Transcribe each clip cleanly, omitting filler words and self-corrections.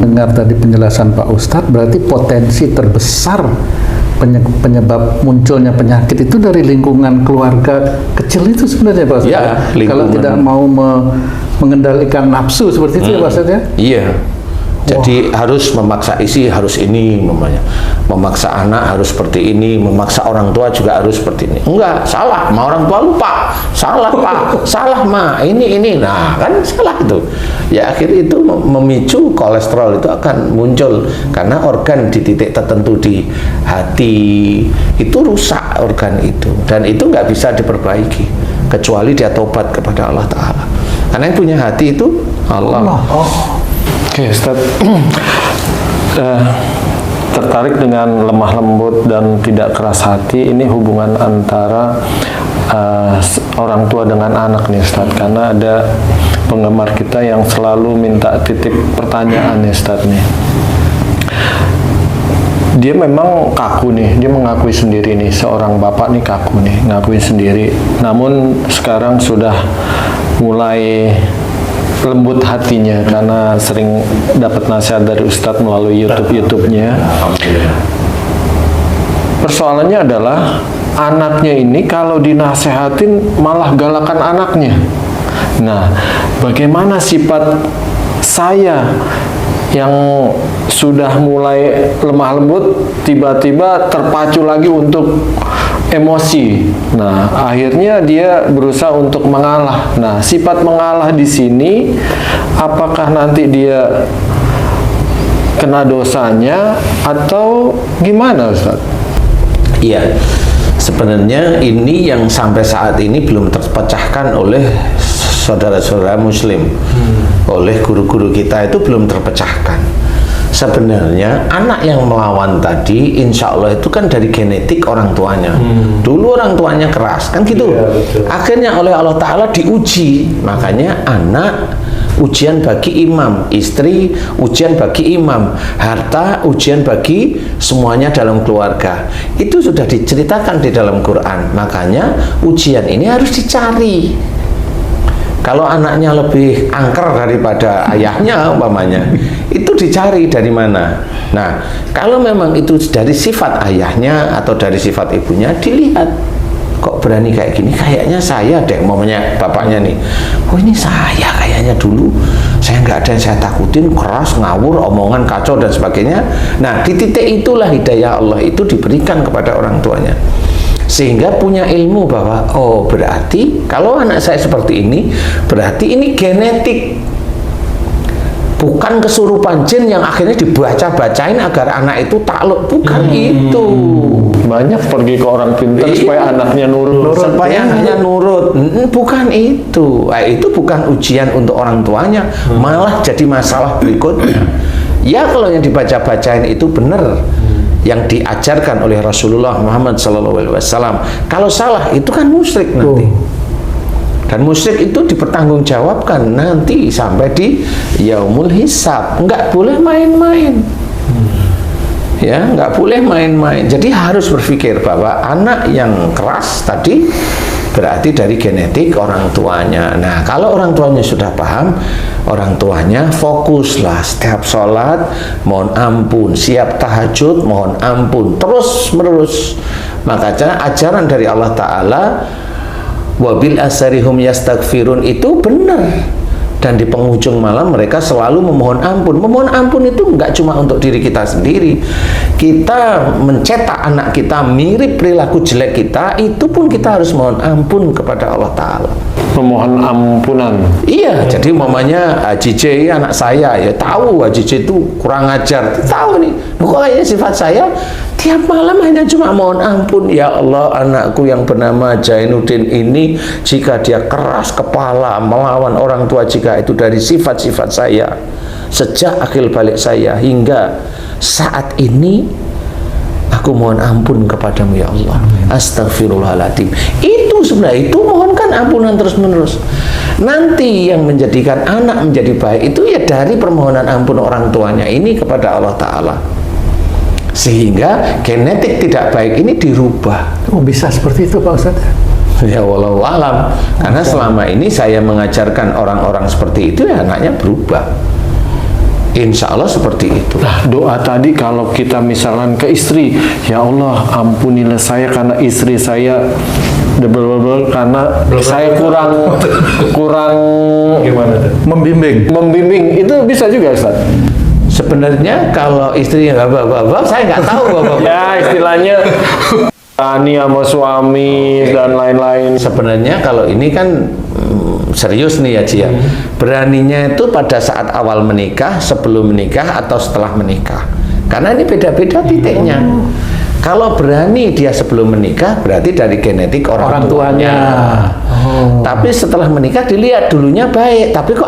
mendengar tadi penjelasan Pak Ustadz, berarti potensi terbesar penyebab munculnya penyakit itu dari lingkungan keluarga kecil itu sebenarnya Pak Ustadz. Ya, kalau tidak mau mengendalikan nafsu seperti itu ya Pak Ustadz ya? Iya. Jadi harus memaksa isi harus ini namanya. Memaksa anak harus seperti ini, memaksa orang tua juga harus seperti ini. Enggak, salah. Ma orang tua lupa. Salah, Pak. Salah, Ma. Ini. Nah, kan salah itu. Ya akhirnya itu memicu kolesterol itu akan muncul karena organ di titik tertentu di hati itu rusak organ itu dan itu nggak bisa diperbaiki kecuali dia tobat kepada Allah Ta'ala. Karena yang punya hati itu Allah. Oke, Ustaz. Tertarik dengan lemah lembut dan tidak keras hati, ini hubungan antara orang tua dengan anak nih Ustaz, karena ada penggemar kita yang selalu minta titip pertanyaan nih Ustaz nih. Dia memang kaku nih, dia mengakui sendiri nih, seorang bapak nih kaku nih, ngakui sendiri, namun sekarang sudah mulai lembut hatinya karena sering dapat nasihat dari Ustadz melalui YouTube-nya. Persoalannya adalah anaknya ini kalau dinasehatin malah galakan anaknya. Nah, bagaimana sifat saya yang sudah mulai lemah lembut tiba-tiba terpacu lagi untuk emosi. Nah, akhirnya dia berusaha untuk mengalah. Nah, sifat mengalah di sini apakah nanti dia kena dosanya atau gimana, Ustaz? Iya. Sebenarnya ini yang sampai saat ini belum terpecahkan oleh saudara-saudara muslim. Oleh guru-guru kita itu belum terpecahkan. Sebenarnya anak yang melawan tadi insya Allah itu kan dari genetik orang tuanya. Dulu orang tuanya keras kan gitu. Akhirnya oleh Allah Ta'ala diuji. Makanya anak ujian bagi imam, istri ujian bagi imam, harta ujian bagi semuanya dalam keluarga. Itu sudah diceritakan di dalam Quran. Makanya ujian ini harus dicari. Kalau anaknya lebih angker daripada ayahnya umpamanya, itu dicari dari mana. Nah, kalau memang itu dari sifat ayahnya atau dari sifat ibunya, dilihat kok berani kayak gini, kayaknya saya deh, umpamanya bapaknya nih, oh ini saya kayaknya dulu saya nggak ada yang saya takutin, keras, ngawur, omongan kacau dan sebagainya. Nah, di titik itulah hidayah Allah itu diberikan kepada orang tuanya. Sehingga punya ilmu bahwa oh berarti kalau anak saya seperti ini berarti ini genetik, bukan kesurupan jin yang akhirnya dibaca-bacain agar anak itu takluk, bukan itu. Banyak pergi ke orang pintar supaya anaknya nurut, supaya anaknya nurut, bukan itu. Itu bukan ujian untuk orang tuanya, malah jadi masalah berikutnya. Ya kalau yang dibaca-bacain itu benar, yang diajarkan oleh Rasulullah Muhammad SAW. Kalau salah itu kan musyrik nanti. Dan musyrik itu dipertanggungjawabkan nanti sampai di yaumul hisab. Nggak boleh main-main. Ya, nggak boleh main-main. Jadi harus berpikir bahwa anak yang keras tadi berarti dari genetik orang tuanya. Nah, kalau orang tuanya sudah paham, orang tuanya fokuslah setiap sholat, mohon ampun, siap tahajud, mohon ampun, terus menerus. Maka ajaran dari Allah Ta'ala, wabil asarihum yastaghfirun, itu benar. Dan di penghujung malam mereka selalu memohon ampun. Memohon ampun itu enggak cuma untuk diri kita sendiri. Kita mencetak anak kita mirip perilaku jelek kita, itu pun kita harus mohon ampun kepada Allah Ta'ala. Memohon ampunan. Iya, jadi mamanya Haji J, anak saya, ya tahu Haji J itu kurang ajar. Tahu nih, kok kayaknya sifat saya tiap malam hanya cuma mohon ampun. Ya Allah, anakku yang bernama Jainuddin ini, jika dia keras kepala melawan orang tua, jika itu dari sifat-sifat saya sejak akil balik saya hingga saat ini, aku mohon ampun kepadamu ya Allah. Astagfirullahaladzim. Itu sebenarnya, itu mohonkan ampunan terus menerus. Nanti yang menjadikan anak menjadi baik itu ya dari permohonan ampun orang tuanya ini kepada Allah Ta'ala, sehingga genetik tidak baik ini dirubah. Oh, bisa seperti itu Pak Ustadz? Ya wallahu alam. Karena selama ini saya mengajarkan orang-orang seperti itu, ya anaknya berubah. Insya Allah seperti itu. Nah, doa tadi kalau kita misalkan ke istri, ya Allah ampunilah saya karena istri saya karena saya kurang Gimana tuh? Membimbing. itu bisa juga Ustaz? Sebenarnya kalau istri nggak bapak-bapak, saya nggak tahu bapak-bapak. Ya istilahnya berani sama suami dan lain-lain. Sebenarnya kalau ini kan serius nih ya Ci ya. Beraninya itu pada saat awal menikah, sebelum menikah, atau setelah menikah. Karena ini beda-beda titiknya. Kalau berani dia sebelum menikah, berarti dari genetik orang tuanya. Tapi setelah menikah dilihat dulunya baik, tapi kok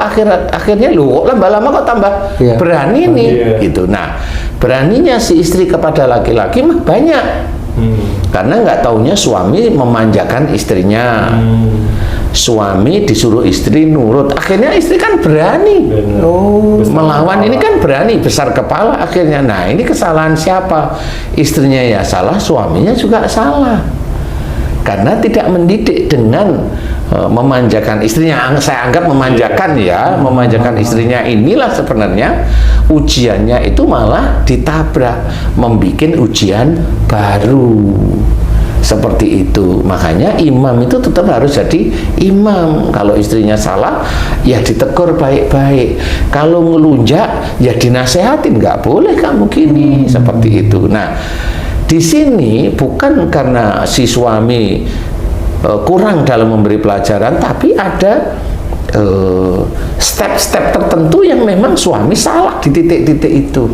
akhirnya lu kok lama-lama kok tambah berani nih gitu. Nah, beraninya si istri kepada laki-laki mah banyak. Karena nggak taunya suami memanjakan istrinya. Suami disuruh istri nurut, akhirnya istri kan berani melawan. Ini kan berani, besar kepala akhirnya. Nah, ini kesalahan siapa? Istrinya ya salah, suaminya juga salah karena tidak mendidik dengan memanjakan istrinya. Saya anggap memanjakan ya, memanjakan istrinya. Inilah sebenarnya ujiannya itu malah ditabrak, membuat ujian baru. Seperti itu. Makanya imam itu tetap harus jadi imam. Kalau istrinya salah, ya ditegur baik-baik. Kalau ngelunjak, ya dinasehatin. Nggak boleh kamu gini. Seperti itu. Nah, di sini bukan karena si suami kurang dalam memberi pelajaran, tapi ada step-step tertentu yang memang suami salah di titik-titik itu.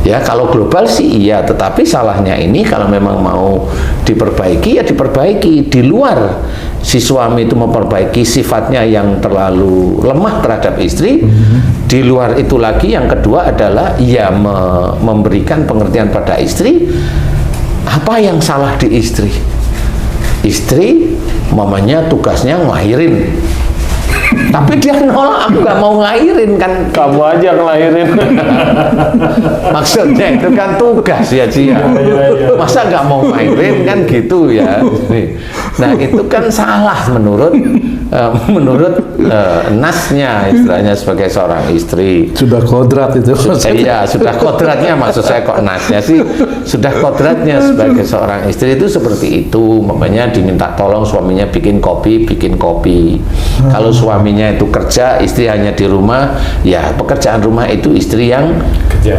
Ya, kalau global sih iya, tetapi salahnya ini kalau memang mau diperbaiki ya diperbaiki. Di luar si suami itu memperbaiki sifatnya yang terlalu lemah terhadap istri, di luar itu lagi yang kedua adalah ya memberikan pengertian pada istri apa yang salah di istri. Istri mamanya tugasnya ngelahirin, tapi dia nolak, aku nggak mau ngelahirin kan. Kamu aja ngelahirin. Maksudnya itu kan tugas ya Ci ya. Masa nggak mau ngelahirin kan gitu ya. Nah, itu kan salah menurut nasnya, istilahnya sebagai seorang istri. Sudah kodrat itu. Iya, sudah kodratnya, maksud saya kok nasnya sih. Sudah kodratnya sebagai seorang istri itu seperti itu. Mamanya diminta tolong suaminya bikin kopi. Kalau suaminya itu kerja, istri hanya di rumah, ya pekerjaan rumah itu istri yang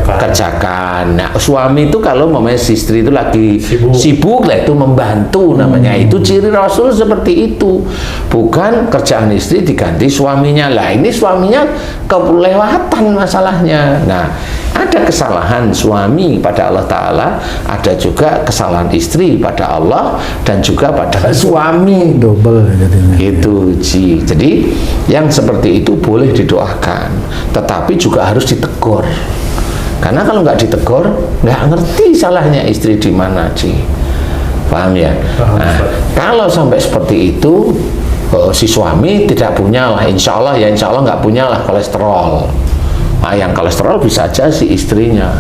kerjakan. Nah, suami itu kalau mamanya si istri itu lagi sibuk lah itu membantu namanya. Itu ciri Rasul seperti itu. Bukan kerjaan istri diganti suaminya. Lah, ini suaminya kelewatan masalahnya. Nah, ada kesalahan suami pada Allah Ta'ala, ada juga kesalahan istri pada Allah dan juga pada suami. Double jadinya. Gitu Ji. Jadi yang seperti itu boleh didoakan, tetapi juga harus ditegur. Karena kalau nggak ditegur, nggak ngerti salahnya istri di mana Ji. Paham ya? Nah, kalau sampai seperti itu, si suami tidak punya lah, insya Allah nggak punya lah kolesterol. Nah, yang kolesterol bisa aja si istrinya,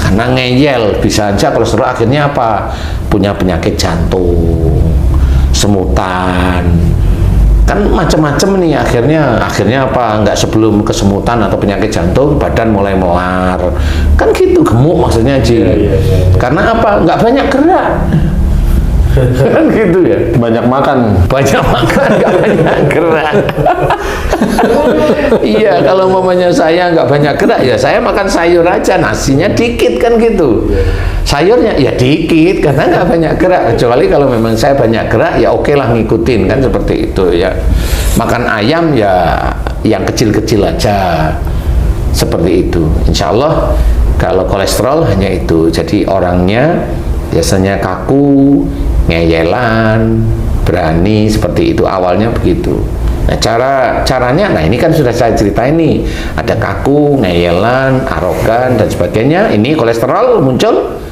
karena ngeyel bisa aja kolesterol akhirnya apa? Punya penyakit jantung, semutan, kan macam-macam nih akhirnya apa? Nggak sebelum kesemutan atau penyakit jantung badan mulai melar, kan gitu, gemuk maksudnya Ji. Karena apa? Nggak banyak gerak. Kan gitu ya, Banyak makan, nggak banyak gerak. Iya, kalau mamanya saya nggak banyak gerak ya saya makan sayur aja, nasinya dikit kan gitu, sayurnya ya dikit karena nggak banyak gerak. Kecuali kalau memang saya banyak gerak ya oke lah ngikutin kan seperti itu ya. Makan ayam ya yang kecil-kecil aja seperti itu. Insya Allah kalau kolesterol hanya itu. Jadi orangnya biasanya kaku, ngeyelan, berani, seperti itu awalnya begitu. Nah, caranya, nah ini kan sudah saya ceritain nih, ada kaku, ngeyelan, arogan dan sebagainya. Ini kolesterol muncul,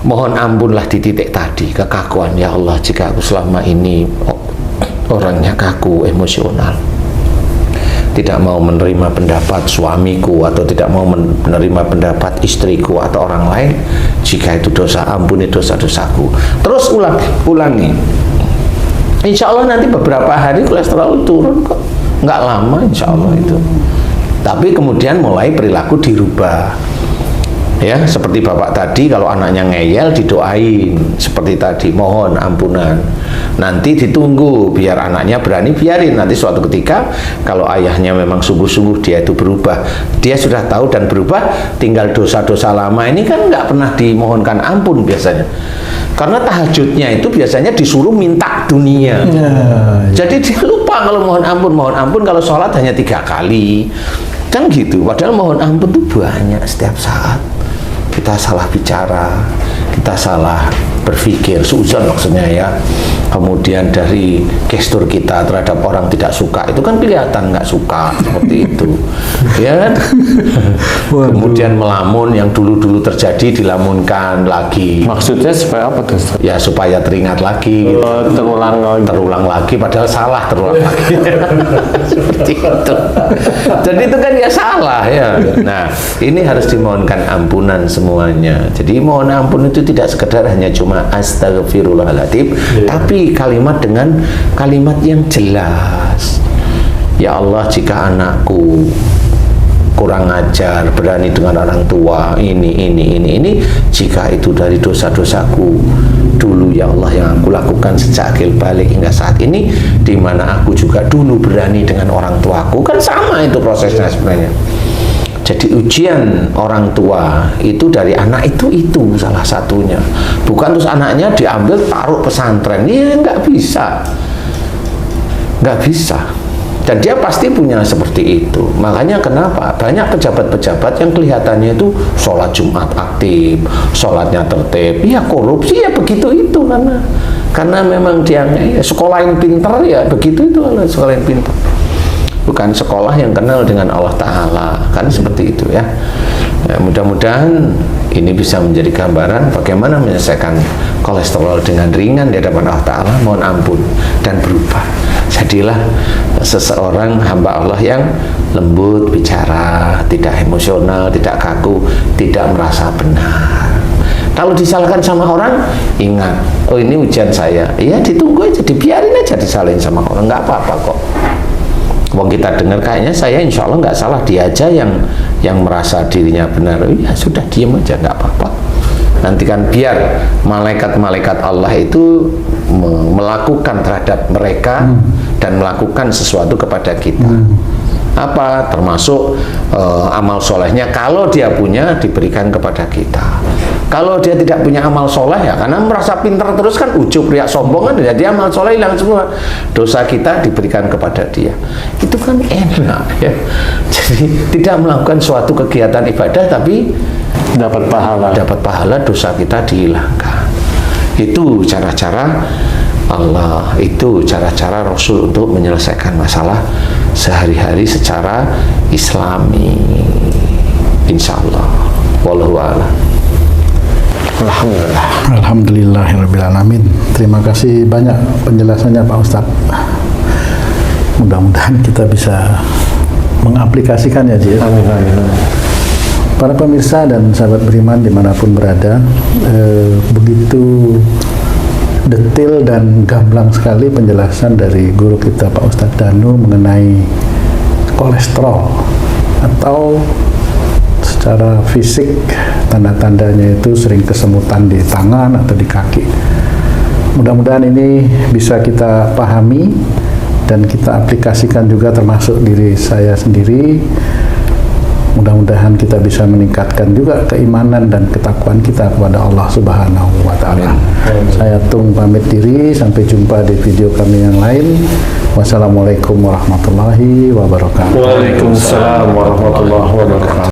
mohon ampunlah di titik tadi, kekakuan. Ya Allah, jika aku selama ini orangnya kaku, emosional, tidak mau menerima pendapat suamiku atau tidak mau menerima pendapat istriku atau orang lain, jika itu dosa, ampuni dosa-dosaku. Terus ulangi. Insya Allah nanti beberapa hari kolesterol turun kok, nggak lama insya Allah itu. Tapi kemudian mulai perilaku dirubah. Ya, seperti bapak tadi, kalau anaknya ngeyel didoain seperti tadi, mohon ampunan. Nanti ditunggu biar anaknya berani, biarin nanti suatu ketika kalau ayahnya memang sungguh-sungguh dia itu berubah, dia sudah tahu dan berubah, tinggal dosa-dosa lama ini kan nggak pernah dimohonkan ampun biasanya. Karena tahajudnya itu biasanya disuruh minta dunia. Jadi dia lupa kalau mohon ampun kalau sholat hanya 3 kali. Kan gitu, padahal mohon ampun itu banyak setiap saat. Kita salah bicara, kita salah berpikir, suuzon maksudnya ya. Kemudian dari gestur kita terhadap orang tidak suka, itu kan kelihatan nggak suka seperti itu, ya kan? Kemudian melamun yang dulu-dulu terjadi dilamunkan lagi. Maksudnya supaya apa tuh? Ya supaya teringat lagi, gitu. Terulang lagi, padahal salah terulang lagi. Seperti itu. Jadi itu kan ya salah ya. Nah, ini harus dimohonkan ampunan semuanya. Jadi mohon ampun itu tidak sekedar hanya cuma astagfirullahaladzim, tapi kalimat dengan kalimat yang jelas. Ya Allah, jika anakku kurang ajar, berani dengan orang tua, ini, jika itu dari dosa-dosaku dulu ya Allah yang aku lakukan sejak akil balik hingga saat ini, di mana aku juga dulu berani dengan orang tuaku, kan sama itu prosesnya sebenarnya. Jadi ujian orang tua itu dari anak itu salah satunya. Bukan terus anaknya diambil taruh pesantren, ya nggak bisa. Dan dia pasti punya seperti itu. Makanya kenapa banyak pejabat-pejabat yang kelihatannya itu sholat Jumat aktif, sholatnya tertib, ya korupsi ya begitu itu karena memang dia ya, sekolah yang pintar ya begitu itu sekolah yang pintar. Bukan sekolah yang kenal dengan Allah Ta'ala, kan seperti itu ya. Mudah-mudahan ini bisa menjadi gambaran bagaimana menyelesaikan kolesterol dengan ringan di hadapan Allah Ta'ala, mohon ampun dan berubah. Jadilah seseorang hamba Allah yang lembut bicara, tidak emosional, tidak kaku, tidak merasa benar. Kalau disalahkan sama orang, ingat, oh ini ujian saya, ya ditunggu aja, dibiarin aja disalahin sama orang, nggak apa-apa kok. Wong kita dengar kayaknya saya insya Allah nggak salah, dia aja yang merasa dirinya benar, ya sudah diem aja, nggak apa-apa. Nanti kan biar malaikat-malaikat Allah itu melakukan terhadap mereka dan melakukan sesuatu kepada kita. Apa? Termasuk amal solehnya, kalau dia punya diberikan kepada kita. Kalau dia tidak punya amal soleh ya karena merasa pintar terus kan, ujub, riak, sombong kan, jadi amal soleh hilang semua. Dosa kita diberikan kepada dia. Itu kan enak ya. Jadi tidak melakukan suatu kegiatan ibadah tapi dapat pahala, dosa kita dihilangkan. Itu cara-cara Allah, itu cara-cara Rasul untuk menyelesaikan masalah sehari-hari secara Islami. Insya Allah. Wallahu a'lam. Alhamdulillahirrabbilalamin. Terima kasih banyak penjelasannya Pak Ustadz. Mudah-mudahan kita bisa mengaplikasikannya, Ji. Amin. Para pemirsa dan sahabat beriman dimanapun berada, begitu detail dan gamblang sekali penjelasan dari guru kita Pak Ustadz Danu mengenai kolesterol, atau secara fisik tanda-tandanya itu sering kesemutan di tangan atau di kaki. Mudah-mudahan ini bisa kita pahami dan kita aplikasikan juga, termasuk diri saya sendiri. Mudah-mudahan kita bisa meningkatkan juga keimanan dan ketakwaan kita kepada Allah Subhanahu wa Ta'ala. Saya Tung pamit diri, sampai jumpa di video kami yang lain. Wassalamualaikum warahmatullahi wabarakatuh. Waalaikumsalam warahmatullahi wabarakatuh.